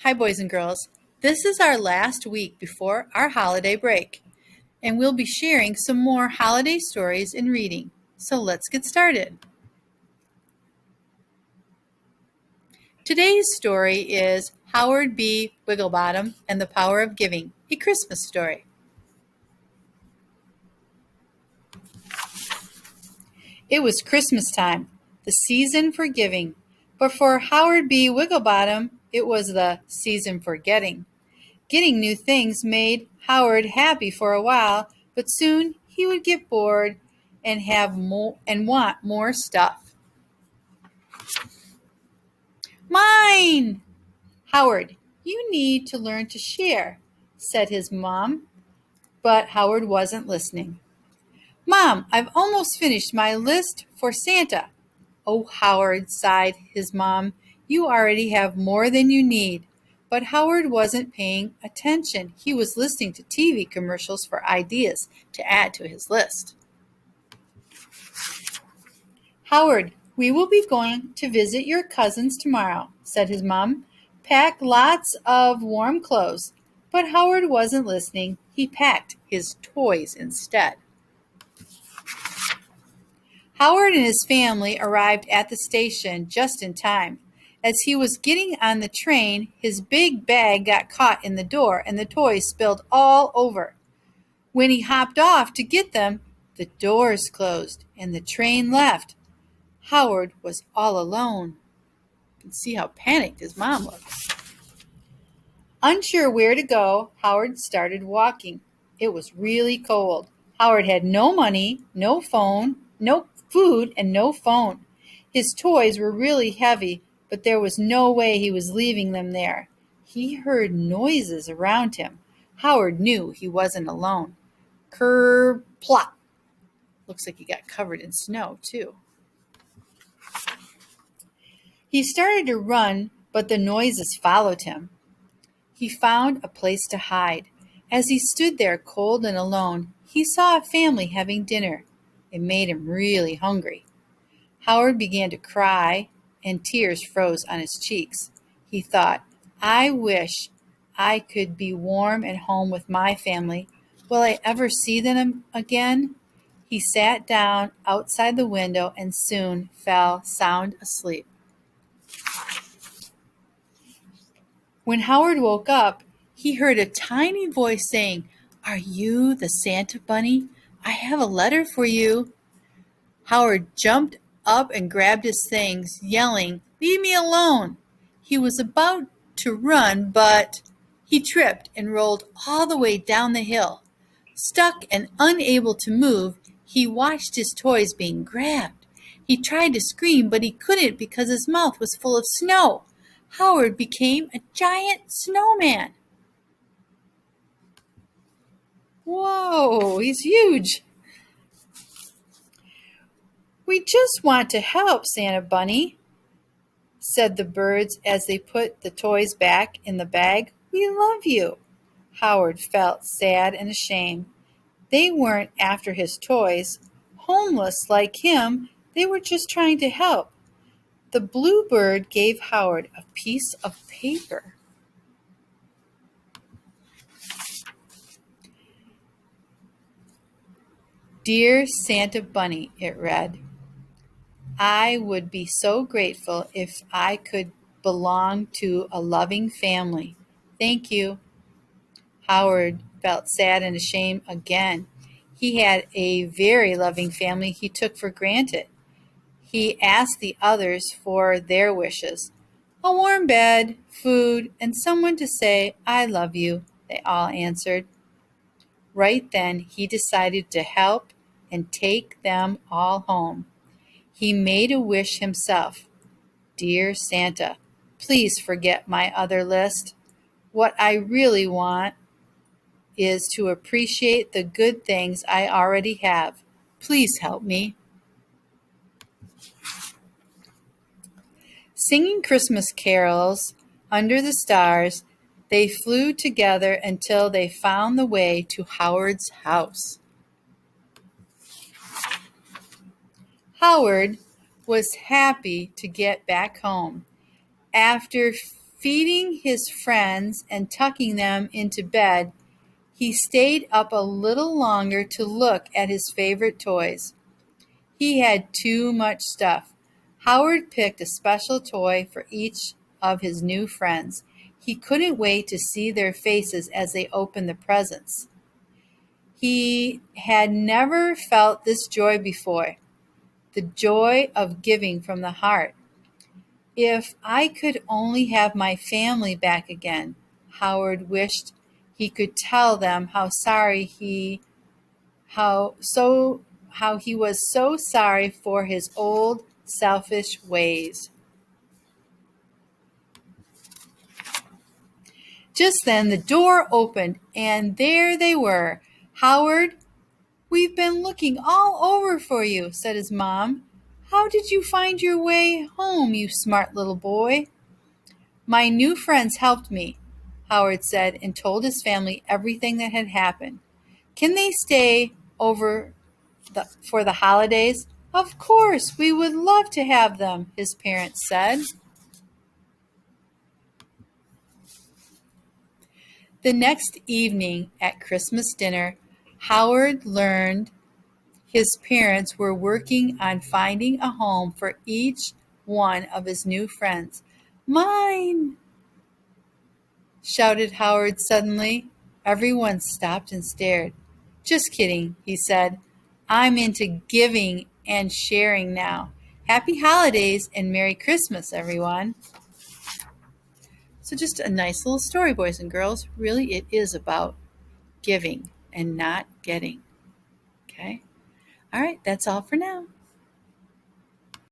Hi, boys and girls. This is our last week before our holiday break, and we'll be sharing some more holiday stories and reading. So let's get started. Today's story is Howard B. Wigglebottom and the Power of Giving, a Christmas story. It was Christmas time, the season for giving, but for Howard B. Wigglebottom, it was the season for getting. Getting new things made Howard happy for a while, but soon he would get bored and have more and want more stuff. Mine! Howard, you need to learn to share, said his mom, but Howard wasn't listening. Mom, I've almost finished my list for Santa. Oh, Howard, sighed his mom, you already have more than you need. But Howard wasn't paying attention. He was listening to TV commercials for ideas to add to his list. Howard, we will be going to visit your cousins tomorrow, said his mom. Pack lots of warm clothes. But Howard wasn't listening. He packed his toys instead. Howard and his family arrived at the station just in time. As he was getting on the train, his big bag got caught in the door and the toys spilled all over. When he hopped off to get them, the doors closed and the train left. Howard was all alone. You can see how panicked his mom looked. Unsure where to go, Howard started walking. It was really cold. Howard had no money, no phone, no food, and no phone. His toys were really heavy, but there was no way he was leaving them there. He heard noises around him. Howard knew he wasn't alone. Kerr plop. Looks like he got covered in snow, too. He started to run, but the noises followed him. He found a place to hide. As he stood there cold and alone, he saw a family having dinner. It made him really hungry. Howard began to cry, and tears froze on his cheeks. He thought, I wish I could be warm at home with my family. Will I ever see them again? He sat down outside the window and soon fell sound asleep. When Howard woke up, he heard a tiny voice saying, Are you the Santa Bunny? I have a letter for you. Howard jumped up and grabbed his things, yelling, Leave me alone! He was about to run, but he tripped and rolled all the way down the hill. Stuck and unable to move, he watched his toys being grabbed. He tried to scream, but he couldn't because his mouth was full of snow. Howard became a giant snowman. Whoa, he's huge. We just want to help, Santa Bunny, said the birds as they put the toys back in the bag. We love you. Howard felt sad and ashamed. They weren't after his toys. Homeless like him, they were just trying to help. The bluebird gave Howard a piece of paper. Dear Santa Bunny, it read. I would be so grateful if I could belong to a loving family. Thank you. Howard felt sad and ashamed again. He had a very loving family he took for granted. He asked the others for their wishes. A warm bed, food, and someone to say, I love you, they all answered. Right then, he decided to help and take them all home. He made a wish himself. Dear Santa, please forget my other list. What I really want is to appreciate the good things I already have. Please help me. Singing Christmas carols under the stars, they flew together until they found the way to Howard's house. Howard was happy to get back home. After Feeding his friends and tucking them into bed, he stayed up a little longer to look at his favorite toys. He had too much stuff. Howard picked a special toy for each of his new friends. He couldn't wait to see their faces as they opened the presents. He had never felt this joy before, the joy of giving from the heart. If I could only have my family back again, Howard wished he could tell them how so how he was so sorry for his old selfish ways. Just then the door opened and there they were. Howard, we've been looking all over for you, said his mom. How did you find your way home, you smart little boy? My new friends helped me, Howard said, and told his family everything that had happened. Can they stay over for the holidays? Of course, we would love to have them, his parents said. The next evening at Christmas dinner, Howard learned his parents were working on finding a home for each one of his new friends. Mine, shouted Howard suddenly. Everyone stopped and stared. Just kidding, he said. I'm into giving and sharing now. Happy holidays and Merry Christmas, everyone. So just a nice little story, boys and girls. Really, it is about giving and not getting. Okay? All right, that's all for now.